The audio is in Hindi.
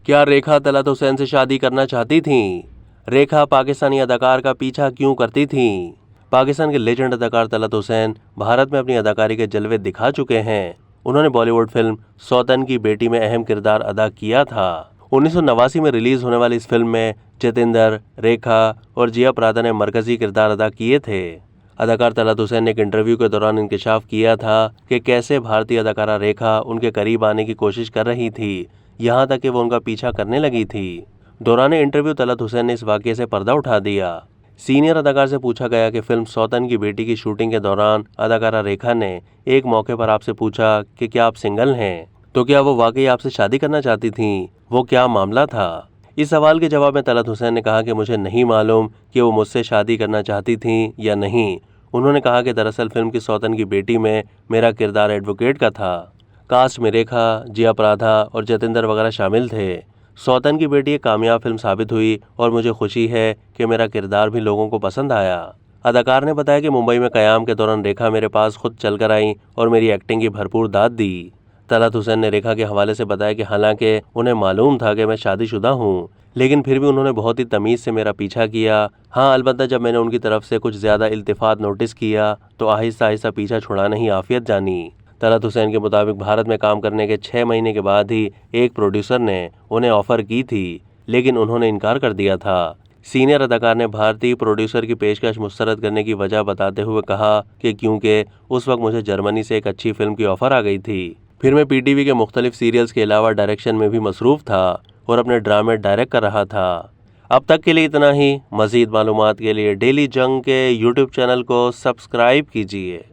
क्या रेखा तलत हुसैन से शादी करना चाहती थीं? रेखा पाकिस्तानी अदाकार का पीछा क्यों करती थीं? पाकिस्तान के लेजेंड अदाकार तलत हुसैन भारत में अपनी अदाकारी के जलवे दिखा चुके हैं। उन्होंने बॉलीवुड फिल्म सौतन की बेटी में अहम किरदार अदा किया था। 1989 में रिलीज होने वाली इस फिल्म में जितेंद्र, रेखा और जिया प्रादा ने मरकजी किरदार अदा किए थे। अदाकार तलत हुसैन ने एक इंटरव्यू के दौरान इंकशाफ किया था कि कैसे भारतीय अदाकारा रेखा उनके करीब आने की कोशिश कर रही थी, यहाँ तक कि वो उनका पीछा करने लगी थी। दौरान इंटरव्यू तलत हुसैन ने इस वाकये से पर्दा उठा दिया। सीनियर अदाकार से पूछा गया कि फिल्म सौतन की बेटी की शूटिंग के दौरान अदाकारा रेखा ने एक मौके पर आपसे पूछा कि क्या आप सिंगल हैं, तो क्या वो वाकई आपसे शादी करना चाहती थीं? वो क्या मामला था? इस सवाल के जवाब में तलत हुसैन ने कहा कि मुझे नहीं मालूम कि वो मुझसे शादी करना चाहती थीं या नहीं। उन्होंने कहा कि दरअसल फिल्म की सौतन की बेटी में मेरा किरदार एडवोकेट का था। कास्ट में रेखा, जिया प्रादा और जितेंद्र वगैरह शामिल थे। सौतन की बेटी एक कामयाब फिल्म साबित हुई और मुझे खुशी है कि मेरा किरदार भी लोगों को पसंद आया। अदाकार ने बताया कि मुंबई में क़याम के दौरान रेखा मेरे पास खुद चलकर आई और मेरी एक्टिंग की भरपूर दाद दी। तलत हुसैन ने रेखा के हवाले से बताया कि हालांकि उन्हें मालूम था कि मैं शादीशुदा हूँ, लेकिन फिर भी उन्होंने बहुत ही तमीज़ से मेरा पीछा किया। हाँ, अलबत्ता जब मैंने उनकी तरफ से कुछ ज़्यादा इल्तिफ़ात नोटिस किया तो आहिस्ता आहिस्ता पीछा छुड़ाना ही आफियत जानी। तलत हुसैन के मुताबिक भारत में काम करने के 6 महीने के बाद ही एक प्रोड्यूसर ने उन्हें ऑफ़र की थी, लेकिन उन्होंने इनकार कर दिया था। सीनियर अदाकार ने भारतीय प्रोड्यूसर की पेशकश मुस्तरद करने की वजह बताते हुए कहा कि क्योंकि उस वक्त मुझे जर्मनी से एक अच्छी फिल्म की ऑफ़र आ गई थी। फिर मैं पीटीवी के मुख्तलिफ सीरियल्स के अलावा डायरेक्शन में भी मसरूफ़ था और अपने ड्रामे डायरेक्ट कर रहा था। अब तक के लिए इतना ही। मज़ीद मालूमात के लिए डेली जंग के यूट्यूब चैनल को सब्सक्राइब कीजिए।